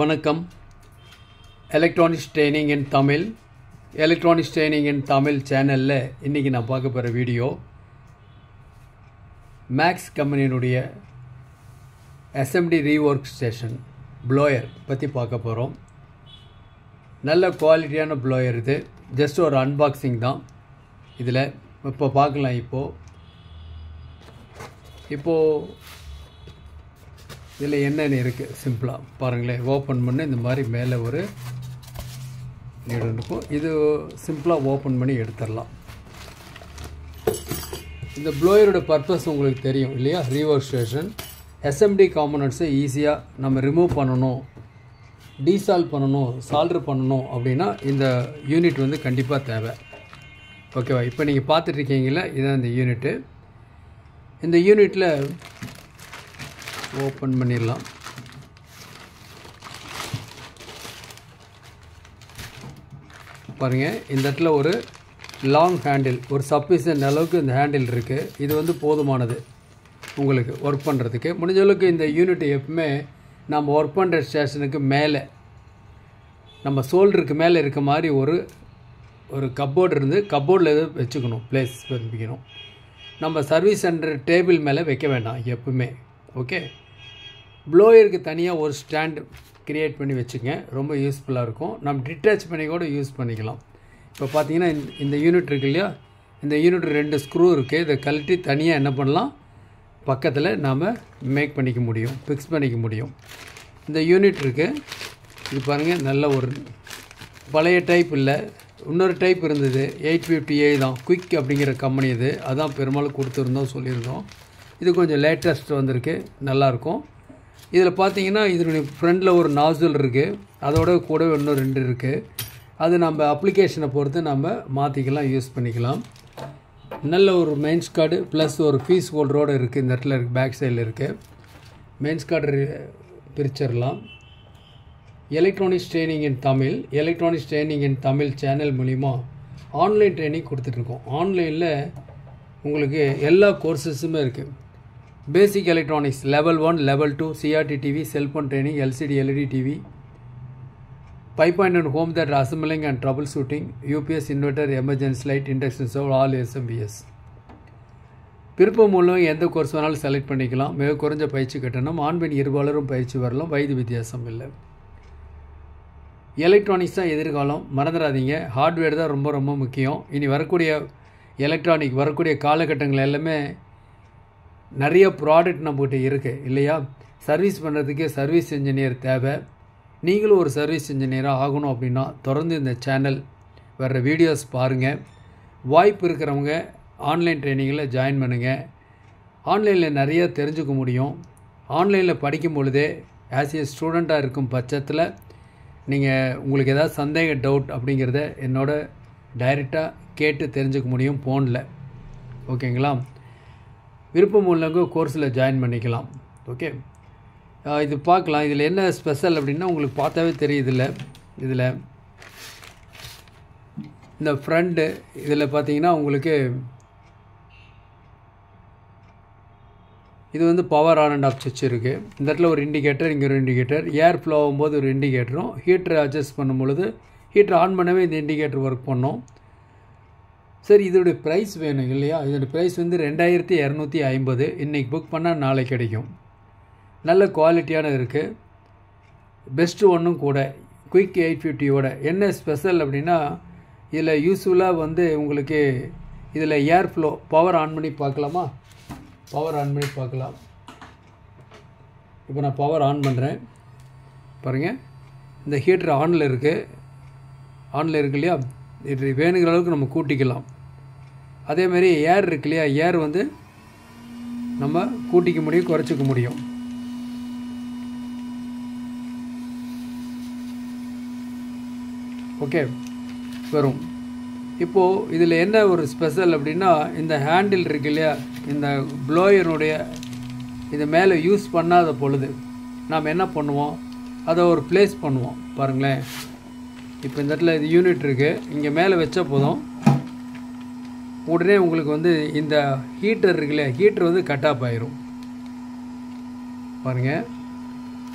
வணக்கம். Electronics training in Tamil சேனலில் இன்றைக்கி நான் பார்க்க போகிற வீடியோ மேக்ஸ் கம்பெனியினுடைய எஸ்எம்டி ரீஒர்க் ஸ்டேஷன் ப்ளோயர் பற்றி பார்க்க போகிறோம். நல்ல குவாலிட்டியான ப்ளோயர் இது. ஜஸ்ட் ஒரு அன்பாக்சிங் தான். இதில் இப்போ பார்க்கலாம். இப்போது இதில் என்னென்ன இருக்குது சிம்பிளாக பாருங்களேன். ஓப்பன் பண்ணி இந்த மாதிரி மேலே ஒரு நீடு இருக்கும். இது சிம்பிளாக ஓப்பன் பண்ணி எடுத்துடலாம். இந்த ப்ளோயரோட பர்பஸ் உங்களுக்கு தெரியும் இல்லையா? ரீஒர்க் ஸ்டேஷன் எஸ்எம்டி காம்போனன்ட்ஸை ஈஸியாக நம்ம ரிமூவ் பண்ணணும், டீசால்வ் பண்ணணும், சால்டர் பண்ணணும் அப்படின்னா இந்த யூனிட் வந்து கண்டிப்பாக தேவை. ஓகேவா? இப்போ நீங்கள் பார்த்துட்ருக்கீங்களா, இதுதான் இந்த யூனிட்டு. இந்த யூனிட்டில் ஓப்பன் பண்ணிடலாம். பாருங்கள், இந்த இடத்துல ஒரு லாங் ஹேண்டில், ஒரு சஃபிஷியன்ட் அளவுக்கு இந்த ஹேண்டில் இருக்குது. இது வந்து போதுமானது உங்களுக்கு ஒர்க் பண்ணுறதுக்கு. முடிஞ்ச அளவுக்கு இந்த யூனிட் எப்பவுமே நம்ம ஒர்க் பண்ணுற ஸ்டேஷனுக்கு மேலே, நம்ம ஷோல்டருக்கு மேலே இருக்க மாதிரி ஒரு கப்போர்டு இருந்து கப்போர்டில் எதுவும் வச்சுக்கணும், பிளேஸ் வைக்கணும். நம்ம சர்வீஸ் சென்டர் டேபிள் மேலே வைக்க வேண்டாம் எப்பவுமே. ஓகே, ப்ளோயருக்கு தனியாக ஒரு ஸ்டாண்ட் க்ரியேட் பண்ணி வச்சுங்க, ரொம்ப யூஸ்ஃபுல்லாக இருக்கும். நம்ம டிட்டாச் பண்ணி கூட யூஸ் பண்ணிக்கலாம். இப்போ பார்த்தீங்கன்னா இந்த யூனிட் இருக்குது இல்லையா? இந்த யூனிட் 2 ஸ்க்ரூ இருக்குது. இதை கழட்டி தனியாக என்ன பண்ணலாம், பக்கத்தில் நாம் மேக் பண்ணிக்க முடியும், ஃபிக்ஸ் பண்ணிக்க முடியும். இந்த யூனிட் இருக்குது. இது பாருங்கள், நல்ல ஒரு பழைய டைப் இல்லை, இன்னொரு டைப் இருந்தது. 850i தான், குயிக் அப்படிங்கிற கம்பெனி இது. அதான் பெரும்பாலும் கொடுத்துருந்தோம், சொல்லியிருந்தோம். இது கொஞ்சம் லேட்டஸ்ட் வந்திருக்கு, நல்லாயிருக்கும். இதில் பார்த்தீங்கன்னா இதனுடைய ஃப்ரண்டில் ஒரு நாசில் இருக்குது, அதோட கூட இன்னும் 2 இருக்குது. அது நம்ம அப்ளிகேஷனை பொறுத்து நம்ம மாற்றிக்கலாம், யூஸ் பண்ணிக்கலாம். நல்ல ஒரு மெயின்ஸ் கார்டு ப்ளஸ் ஒரு ஃபீஸ் ஹோல்டரோடு இருக்குது. இந்த இடத்துல இருக்குது, பேக் சைடில் இருக்குது. மெயின்ஸ் கார்டு பிரிச்சிடலாம். Electronics training in Tamil channel மூலிமா ஆன்லைன் ட்ரைனிங் கொடுத்துட்ருக்கோம். ஆன்லைனில் உங்களுக்கு எல்லா கோர்சஸுமே இருக்குது. Basic electronics level 1, level 2, CRT TV, cellphone training, LCD LED TV, 5.1 home theatre assembling and troubleshooting, UPS inverter, emergency light, induction stove, all SMPS. விருப்பம் மூலம் எந்த கோர்ஸ் வேணாலும் செலக்ட் பண்ணிக்கலாம். மிக குறைஞ்ச பயிற்சி கட்டணம். ஆண் பெண் இருபாலரும் பயிற்சி வரலாம், வயது வித்தியாசம் இல்லை. எலக்ட்ரானிக்ஸ் தான் எதிர்காலம், மறந்துடாதீங்க. ஹார்ட்வேர் தான் ரொம்ப ரொம்ப முக்கியம். இனி வரக்கூடிய வரக்கூடிய காலகட்டங்கள் எல்லாமே நிறைய ப்ராடக்ட் நம்மகிட்ட இருக்குது இல்லையா? சர்வீஸ் பண்ணுறதுக்கு சர்வீஸ் இன்ஜினியர் தேவை. நீங்களும் ஒரு சர்வீஸ் இன்ஜினியராக ஆகணும் அப்படின்னா தொடர்ந்து இந்த சேனல் வர்ற வீடியோஸ் பாருங்கள். வாய்ப்பு இருக்கிறவங்க ஆன்லைன் ட்ரைனிங்கில் ஜாயின் பண்ணுங்கள். ஆன்லைனில் நிறைய தெரிஞ்சுக்க முடியும். ஆன்லைனில் படிக்கும் பொழுதே ஆஸ் ஏ ஸ்டூடெண்ட்டாக இருக்கும் பட்சத்தில் நீங்கள் உங்களுக்கு ஏதாவது சந்தேக டவுட் அப்படிங்கிறத என்னோட டைரெக்டாக கேட்டு தெரிஞ்சுக்க முடியும் ஃபோனில். ஓகேங்களா? விருப்பம் உள்ளவங்க கோர்ஸில் ஜாயின் பண்ணிக்கலாம். ஓகே, இது பார்க்கலாம். இதில் என்ன ஸ்பெஷல் அப்படின்னா உங்களுக்கு பார்த்தாவே தெரியுதில்ல. இதில் இந்த ஃப்ரண்ட்டு இதில் பார்த்தீங்கன்னா உங்களுக்கு இது வந்து பவர் ஆன் அண்ட் ஆஃப் சுவிட்ச் இருக்குது. இந்த இடத்துல ஒரு இண்டிகேட்டர், இங்கே ஒரு இண்டிகேட்டர். ஏர் ஃப்ளோ ஆகும்போது ஒரு இண்டிகேட்டரும், ஹீட்டரை அட்ஜஸ்ட் பண்ணும்பொழுது ஹீட்டர் ஆன் பண்ணவே இந்த இண்டிகேட்டர் ஒர்க் பண்ணோம். சரி, இதோடைய ப்ரைஸ் வேணும் இல்லையா? இதோடைய ப்ரைஸ் வந்து 2250. இன்றைக்கி புக் பண்ணால் நாளைக்கு கிடைக்கும். நல்ல குவாலிட்டியான இருக்குது. பெஸ்ட்டு ஒன்றும் கூட, குயிக் 850யோட. என்ன ஸ்பெஷல் அப்படின்னா இதில் யூஸ்ஃபுல்லாக வந்து உங்களுக்கு இதில் ஏர் ஃப்ளோ பவர் ஆன் பண்ணி பார்க்கலாமா? பவர் ஆன் பண்ணி பார்க்கலாம். இப்போ நான் பவர் ஆன் பண்ணுறேன் பாருங்கள். இந்த ஹீட்டர் ஆனில் இருக்கு இல்லையா? இது வேணுங்கிற அளவுக்கு நம்ம கூட்டிக்கலாம். அதேமாதிரி ஏர் இருக்கு இல்லையா? ஏர் வந்து நம்ம கூட்டிக்க முடியும், குறைச்சிக்க முடியும். ஓகே, வரும். இப்போது இதில் என்ன ஒரு ஸ்பெஷல் அப்படின்னா இந்த ஹேண்டில் இருக்கு இல்லையா? இந்த ப்ளோயருடைய இது மேலே யூஸ் பண்ணாத பொழுது நாம் என்ன பண்ணுவோம், அதை ஒரு ப்ளேஸ் பண்ணுவோம். பாருங்களேன், இப்போ இந்த இடத்துல இது யூனிட் இருக்குது, இங்கே மேலே வச்ச போதும் உடனே உங்களுக்கு வந்து இந்த ஹீட்டர் இருக்குல்ல, ஹீட்டர் வந்து கட் ஆஃப் ஆயிரும். பாருங்கள்,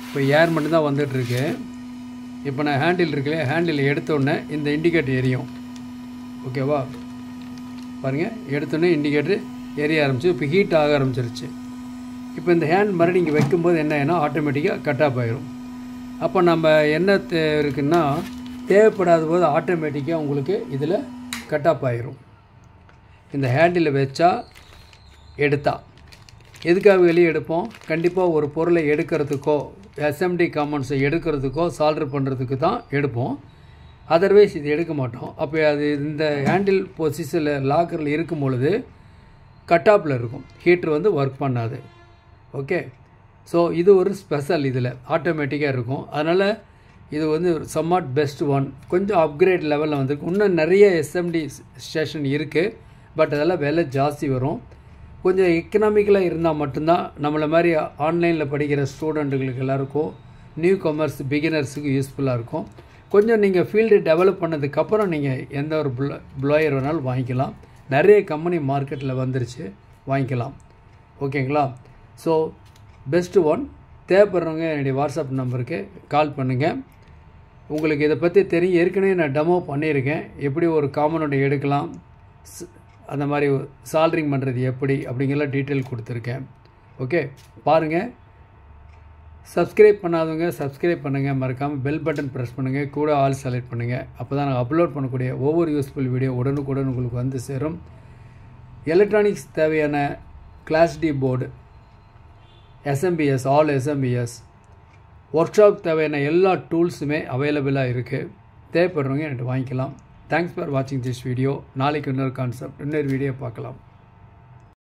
இப்போ ஏர் மட்டும் தான் வந்துட்டுருக்கு. இப்போ நான் ஹேண்டில் இருக்குல்லையே, ஹேண்டில் எடுத்தோடனே இந்த இண்டிகேட்டர் எரியும். ஓகேவா? பாருங்கள், எடுத்தோடனே இண்டிகேட்டர் எரிய ஆரம்பிச்சு இப்போ ஹீட் ஆக ஆரம்பிச்சிருச்சு. இப்போ இந்த ஹேண்ட் மறுபடியும் இங்கே வைக்கும்போது என்ன ஆகினா ஆட்டோமேட்டிக்காக கட் ஆஃப் ஆகிரும். அப்போ நம்ம என்ன இருக்குன்னா, தேவைப்படாத போது ஆட்டோமேட்டிக்காக உங்களுக்கு இதில் கட் ஆஃப் ஆகிரும். இந்த ஹேண்டில் வச்சா எடுத்தா எதுக்காக வெளியே எடுப்போம்? கண்டிப்பாக ஒரு பொருளை எடுக்கிறதுக்கோ எஸ்எம்டி காம்பவுண்ட்ஸை எடுக்கிறதுக்கோ சால்டர் பண்ணுறதுக்கு தான் எடுப்போம். அதர்வைஸ் இது எடுக்க மாட்டோம். அப்போ அது இந்த ஹேண்டில் பொசிஷனில் லாக்கரில் இருக்கும் பொழுது கட் ஆஃபில் இருக்கும், ஹீட்ரு வந்து ஒர்க் பண்ணாது. ஓகே, ஸோ இது ஒரு ஸ்பெஷல், இதில் ஆட்டோமேட்டிக்காக இருக்கும். அதனால் இது வந்து சம்வாட் பெஸ்ட் ஒன். கொஞ்சம் அப்கிரேட் லெவலில் வந்துருக்கு. இன்னும் நிறைய எஸ்எம்டி ஸ்டேஷன் இருக்குது, பட் அதெல்லாம் விலை ஜாஸ்தி வரும். கொஞ்சம் எக்கனாமிக்கலாக இருந்தால் மட்டும்தான் நம்மளை மாதிரி ஆன்லைனில் படிக்கிற ஸ்டூடெண்ட்டுகளுக்கு எல்லாருக்கும், நியூ கமர்ஸ் பிகினர்ஸுக்கு யூஸ்ஃபுல்லாக இருக்கும். கொஞ்சம் நீங்கள் ஃபீல்டு டெவலப் பண்ணதுக்கப்புறம் நீங்கள் எந்த ஒரு ப்ளோயர் வேணாலும் வாங்கிக்கலாம். நிறைய கம்பெனி மார்க்கெட்டில் வந்துருச்சு, வாங்கிக்கலாம். ஓகேங்களா? So best one. தேவைப்படுறவங்க என்னுடைய வாட்ஸ்அப் நம்பருக்கு கால் பண்ணுங்கள். உங்களுக்கு இதை பற்றி தெரியும். ஏற்கனவே நான் டெமோ பண்ணியிருக்கேன், எப்படி ஒரு காமனோட எடுக்கலாம், அந்த மாதிரி சால்ட்ரிங் பண்ணுறது எப்படி அப்படிங்கலாம் டீட்டெயில் கொடுத்துருக்கேன். ஓகே, பாருங்கள். சப்ஸ்கிரைப் பண்ணாதவங்க சப்ஸ்கிரைப் பண்ணுங்கள், மறக்காமல் பெல் பட்டன் ப்ரெஸ் பண்ணுங்கள், கூட ஆல் செலக்ட் பண்ணுங்கள். அப்போ தான் நான் அப்லோட் பண்ணக்கூடிய ஒவ்வொரு யூஸ்ஃபுல் வீடியோ உடனுக்குடன் உங்களுக்கு வந்து சேரும். எலக்ட்ரானிக்ஸ் தேவையான class D board, SMPS, all SMPS, workshop தேவையான எல்லா டூல்ஸுமே அவைலபிளாக இருக்குது. தேவைப்படுறவங்க என்கிட்ட வாங்கிக்கலாம். தேங்க்ஸ் ஃபார் வாட்சிங் திஸ் வீடியோ. நாளைக்கு இன்னொரு கான்செப்ட், இன்னொரு வீடியோ பார்க்கலாம்.